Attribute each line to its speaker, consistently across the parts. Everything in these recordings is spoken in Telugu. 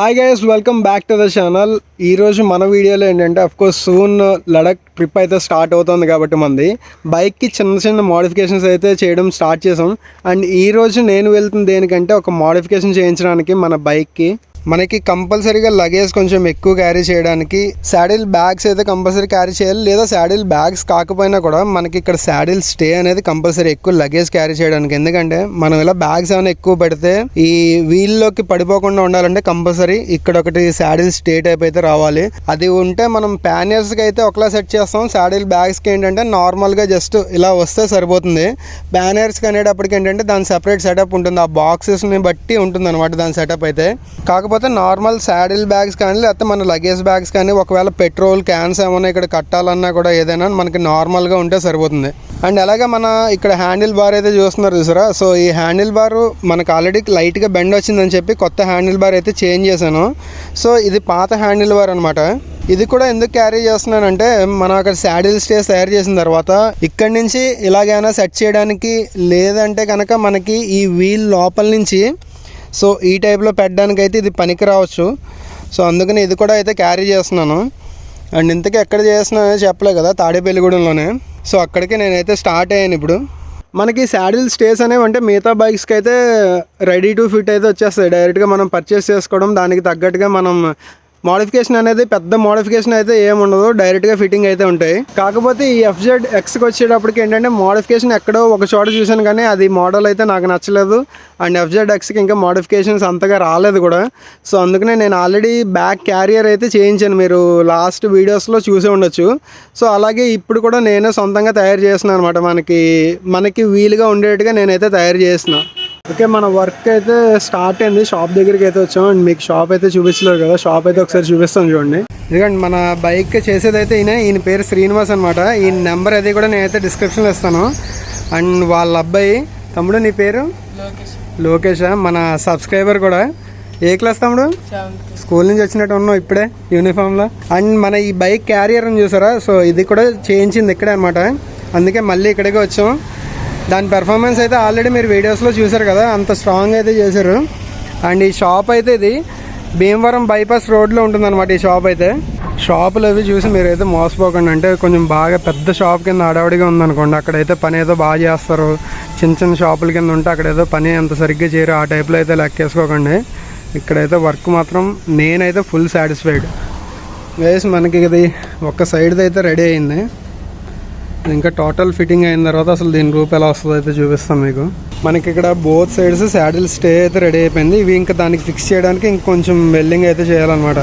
Speaker 1: Hi guys, welcome back to the channel. ఈరోజు మన వీడియోలో ఏంటంటే అఫ్కోర్స్ సూన్ లడక్ ట్రిప్ అయితే స్టార్ట్ అవుతుంది కాబట్టి మంది బైక్కి చిన్న చిన్న మోడిఫికేషన్స్ అయితే చేయడం స్టార్ట్ చేసాం. అండ్ ఈరోజు నేను వెళ్తుంది దేనికంటే ఒక మోడిఫికేషన్ చేయించడానికి మన బైక్కి. మనకి కంపల్సరీగా లగేజ్ కొంచెం ఎక్కువ క్యారీ చేయడానికి శాడిల్ బ్యాగ్స్ అయితే కంపల్సరీ క్యారీ చేయాలి, లేదా శాడిల్ బ్యాగ్స్ కాకపోయినా కూడా మనకి ఇక్కడ శాడిల్ స్టే అనేది కంపల్సరీ ఎక్కువ లగేజ్ క్యారీ చేయడానికి. ఎందుకంటే మనం ఇలా బ్యాగ్స్ ఏమైనా ఎక్కువ పెడితే ఈ వీల్లోకి పడిపోకుండా ఉండాలంటే కంపల్సరీ ఇక్కడ ఒకటి శాడిల్ స్టే టైప్ అయితే రావాలి. అది ఉంటే మనం ప్యానియర్స్కి అయితే ఒకలా సెట్ చేస్తాం, శాడిల్ బ్యాగ్స్కి ఏంటంటే నార్మల్గా జస్ట్ ఇలా వస్తే సరిపోతుంది. ప్యానియర్స్కి అనేటప్పటికి ఏంటంటే దాని సెపరేట్ సెటప్ ఉంటుంది, ఆ బాక్సెస్ని బట్టి ఉంటుంది అనమాట దాని సెటప్ అయితే. కాకపోతే నార్మల్ శాడిల్ బ్యాగ్స్ కానీ లేకపోతే మన లగేజ్ బ్యాగ్స్ కానీ ఒకవేళ పెట్రోల్ క్యాన్స్ ఏమైనా ఇక్కడ కట్టాలన్నా కూడా ఏదైనా మనకి నార్మల్గా ఉంటే సరిపోతుంది. అండ్ అలాగే మన ఇక్కడ హ్యాండిల్ బార్ అయితే చూస్తున్నారు చూసారా. సో ఈ హ్యాండిల్ బార్ మనకు ఆల్రెడీ లైట్గా బెండ్ వచ్చిందని చెప్పి కొత్త హ్యాండిల్ బార్ అయితే చేంజ్ చేశాను. సో ఇది పాత హ్యాండిల్ బార్ అనమాట. ఇది కూడా ఎందుకు క్యారీ చేస్తున్నానంటే మనం అక్కడ శాడిల్ స్టేస్ తయారు చేసిన తర్వాత ఇక్కడి నుంచి ఇలాగైనా సెట్ చేయడానికి, లేదంటే కనుక మనకి ఈ వీల్ లోపల నుంచి సో ఈ టైప్లో పెట్టడానికి అయితే ఇది పనికి రావచ్చు. సో అందుకని ఇది కూడా అయితే క్యారీ చేస్తున్నాను. అండ్ ఇంతకీ ఎక్కడ చేస్తున్నానో చెప్పలే కదా, తాడేపల్లిగూడెంలోనే. సో అక్కడికి నేనైతే స్టార్ట్ అయ్యాను. ఇప్పుడు మనకి శాడిల్ స్టేస్ అనేవి అంటే మిగతా బైక్స్కి అయితే రెడీ టు ఫిట్ అయితే వచ్చేస్తాయి, డైరెక్ట్గా మనం పర్చేస్ చేసుకోవడం, దానికి తగ్గట్టుగా మనం మోడిఫికేషన్ అనేది పెద్ద మోడిఫికేషన్ అయితే ఏముండదు, డైరెక్ట్గా ఫిట్టింగ్ అయితే ఉంటాయి. కాకపోతే ఈ FZ Xకి వచ్చేటప్పటికి ఏంటంటే మోడిఫికేషన్ ఎక్కడో ఒక చోట చూసాను కానీ అది మోడల్ అయితే నాకు నచ్చలేదు. అండ్ FZ Xకి ఇంకా మోడిఫికేషన్స్ అంతగా రాలేదు కూడా. సో అందుకనే నేను ఆల్రెడీ బ్యాక్ క్యారియర్ అయితే చేయించాను, మీరు లాస్ట్ వీడియోస్లో చూసే ఉండొచ్చు. సో అలాగే ఇప్పుడు కూడా నేనే సొంతంగా తయారు చేస్తున్నాను అనమాట, మనకి వీలుగా ఉండేట్టుగా నేనైతే తయారు చేసిన. ఓకే, మన వర్క్ అయితే స్టార్ట్ అయింది. షాప్ దగ్గరికి అయితే వచ్చాం. అండ్ మీకు షాప్ అయితే చూపించలేదు కదా, షాప్ అయితే ఒకసారి చూపిస్తాను చూడండి. ఎందుకంటే మన బైక్ చేసేది అయితే ఈయన పేరు శ్రీనివాస్ అనమాట. ఈ నెంబర్ అది కూడా నేనైతే డిస్క్రిప్షన్లో ఇస్తాను. అండ్ వాళ్ళ అబ్బాయి తమ్ముడు, నీ పేరు లోకేష్, మన సబ్స్క్రైబర్ కూడా. ఏ క్లాస్ తమ్ముడు? స్కూల్ నుంచి వచ్చినట్టు ఉన్నావు ఇప్పుడే యూనిఫామ్లో. అండ్ మన ఈ బైక్ క్యారియర్ అని చూసారా, సో ఇది కూడా చేయించింది ఇక్కడే అనమాట. అందుకే మళ్ళీ ఇక్కడికే వచ్చాం. దాని పెర్ఫార్మెన్స్ అయితే ఆల్రెడీ మీరు వీడియోస్లో చూసారు కదా, అంత స్ట్రాంగ్ అయితే చేశారు. అండ్ ఈ షాప్ అయితే ఇది భీమవరం బైపాస్ రోడ్లో ఉంటుందన్నమాట. ఈ షాప్ అయితే షాపులు అవి చూసి మీరైతే మోసపోకండి. అంటే కొంచెం బాగా పెద్ద షాప్ కింద హడావుడిగా ఉందనుకోండి, అక్కడైతే పని ఏదో బాగా చేస్తారు. చిన్న చిన్న షాపుల కింద ఉంటే అక్కడేదో పని అంత సరిగ్గా చేయరు, ఆ టైప్లో అయితే లెక్కేసుకోకండి. ఇక్కడైతే వర్క్ మాత్రం నేనైతే ఫుల్ సాటిస్ఫైడ్. వేసి మనకి ఇది ఒక సైడ్ది అయితే రెడీ అయింది. ఇంకా టోటల్ ఫిట్టింగ్ అయిన తర్వాత అసలు దీని రూప్ ఎలా వస్తుందో అయితే చూపిస్తాం మీకు. మనకి ఇక్కడ బోత్ సైడ్స్ శాడిల్ స్టే అయితే రెడీ అయిపోయింది. ఇవి ఇంకా దానికి ఫిక్స్ చేయడానికి ఇంకొంచెం వెల్డింగ్ అయితే చేయాలన్నమాట.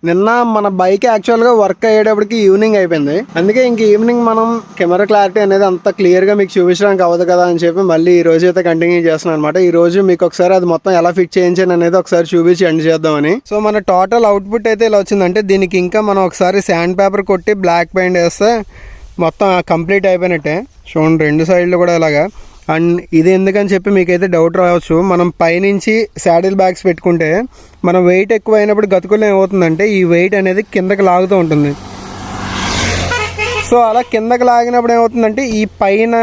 Speaker 1: నిన్న మన బైక్ యాక్చువల్గా వర్క్ అయ్యేటప్పటికి ఈవినింగ్ అయిపోయింది. అందుకే ఇంక ఈవినింగ్ మనం కెమెరా క్లారిటీ అనేది అంత క్లియర్గా మీకు చూపించడానికి అవ్వదు కదా అని చెప్పి మళ్ళీ ఈ రోజు అయితే కంటిన్యూ చేస్తున్నాను అనమాట. ఈ రోజు మీకు ఒకసారి అది మొత్తం ఎలా ఫిట్ చేయించాను అనేది ఒకసారి చూపించి ఎండ్ చేద్దామని. సో మన టోటల్ అవుట్పుట్ అయితే ఇలా వచ్చిందంటే దీనికి ఇంకా మనం ఒకసారి శాండ్ పేపర్ కొట్టి బ్లాక్ పెయింట్ వేస్తే మొత్తం కంప్లీట్ అయిపోయినట్టే. చూడండి రెండు సైడ్లు కూడా ఇలాగా. అండ్ ఇది ఎందుకని చెప్పి మీకైతే డౌట్ రావచ్చు, మనం పైనుంచి శాడిల్ బ్యాగ్స్ పెట్టుకుంటే మనం వెయిట్ ఎక్కువ అయినప్పుడు గతుకుల్లో ఏమవుతుందంటే ఈ వెయిట్ అనేది కిందకి లాగుతూ ఉంటుంది. సో అలా కిందకి లాగినప్పుడు ఏమవుతుందంటే ఈ పైన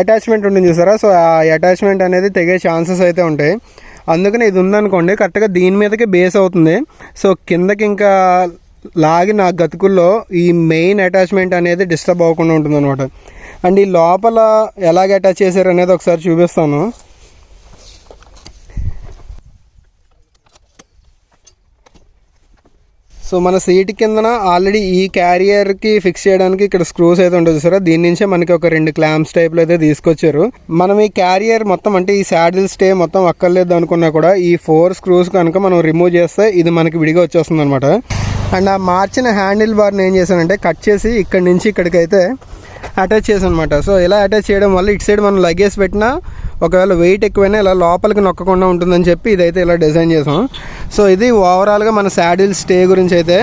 Speaker 1: అటాచ్మెంట్ ఉంటుంది చూసారా, సో ఆ అటాచ్మెంట్ అనేది తెగే ఛాన్సెస్ అయితే ఉంటాయి. అందుకని ఇది ఉందనుకోండి కరెక్ట్గా దీని మీదకి బేస్ అవుతుంది. సో కిందకి ఇంకా లాగిన గతుకుల్లో ఈ మెయిన్ అటాచ్మెంట్ అనేది డిస్టర్బ్ అవ్వకుండా ఉంటుంది అనమాట. అండ్ ఈ లోపల ఎలాగ అటాచ్ చేశారు అనేది ఒకసారి చూపిస్తాను. సో మన సీట్ కిందన ఆల్రెడీ ఈ క్యారియర్కి ఫిక్స్ చేయడానికి ఇక్కడ స్క్రూస్ అయితే ఉంటుంది సార్. దీని నుంచే మనకి ఒక 2 క్లాంప్స్ టైప్లో అయితే తీసుకొచ్చారు. మనం ఈ క్యారియర్ మొత్తం అంటే ఈ శాడిల్ స్టే మొత్తం అక్కర్లేదు అనుకున్నా కూడా ఈ 4 స్క్రూస్ కనుక మనం రిమూవ్ చేస్తే ఇది మనకి విడిగా వచ్చేస్తుంది అనమాట. అండ్ ఆ మార్చిన హ్యాండిల్ బార్ని ఏం చేశానంటే కట్ చేసి ఇక్కడి నుంచి ఇక్కడికైతే అటాచ్ చేసాను అనమాట. సో ఇలా అటాచ్ చేయడం వల్ల ఇటు సైడ్ మనం లగేజ్ పెట్టినా ఒకవేళ వెయిట్ ఎక్కువైనా ఇలా లోపలికి నొక్కకుండా ఉంటుందని చెప్పి ఇదైతే ఇలా డిజైన్ చేసాం. సో ఇది ఓవరాల్గా మన శాడిల్ స్టే గురించి అయితే.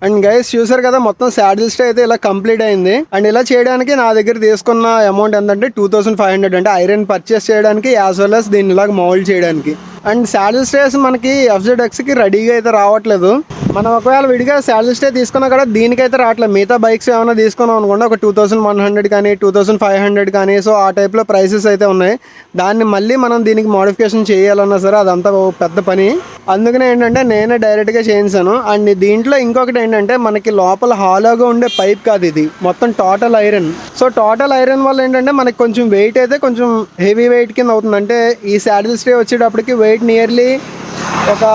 Speaker 1: అండ్ గైస్ చూసారు కదా, మొత్తం శాడిల్ స్టే అయితే ఇలా కంప్లీట్ అయింది. అండ్ ఇలా చేయడానికి నా దగ్గర తీసుకున్న అమౌంట్ ఎంతంటే 2500, అంటే ఐరన్ పర్చేస్ చేయడానికి యాజ్ వెల్ as దీన్ని ఇలాగ మౌల్డ్ చేయడానికి. అండ్ శాడిల్ స్టేస్ మనకి FZXకి రెడీగా అయితే రావట్లేదు. మనం ఒకవేళ విడిగా శాడిల్ స్టే తీసుకున్నా కూడా దీనికైతే రావట్లేదు. మిగతా బైక్స్ ఏమైనా తీసుకున్నాం అనుకోండి, ఒక 2100 కానీ 2500 కానీ, సో ఆ టైప్లో ప్రైసెస్ అయితే ఉన్నాయి. దాన్ని మళ్ళీ మనం దీనికి మోడిఫికేషన్ చేయాలన్నా సరే అదంతా పెద్ద పని. అందుకనే ఏంటంటే నేనే డైరెక్ట్గా చేయించాను. అండ్ దీంట్లో ఇంకొకటి ఏంటంటే మనకి లోపల హాలోగా ఉండే పైప్ కాదు, ఇది మొత్తం total iron. So total iron వల్ల ఏంటంటే మనకి కొంచెం వెయిట్ అయితే కొంచెం హెవీ వెయిట్ కింద అవుతుంది. అంటే ఈ శాడిల్ స్టే వచ్చేటప్పటికి వెయిట్ నియర్లీ ఒక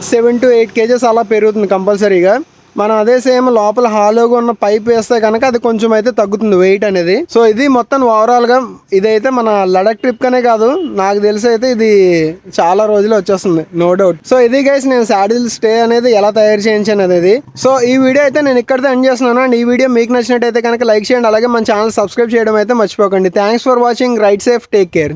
Speaker 1: 7 to 8 kgs అలా పెరుగుతుంది కంపల్సరీగా. మనం అదే సేమ్ లోపల హాలోగా ఉన్న పైప్ వేస్తే కనుక అది కొంచెం అయితే తగ్గుతుంది వెయిట్ అనేది. సో ఇది మొత్తం ఓవరాల్గా ఇదైతే మన లడక్ ట్రిప్ కనే కాదు, నాకు తెలిసి అయితే ఇది చాలా రోజులు వచ్చేస్తుంది, నో డౌట్. సో ఇది గైస్ నేను శాడిల్ స్టే అనేది ఎలా తయారు చేయించాను అనేది. సో ఈ వీడియో అయితే నేను ఇక్కడితో ఎండ్ చేస్తున్నాను. అండ్ ఈ వీడియో మీకు నచ్చినట్టయితే కనుక లైక్ చేయండి, అలాగే మన ఛానల్ సబ్స్క్రైబ్ చేయడం అయితే మర్చిపోకండి. Thanks for watching. Right safe, take care.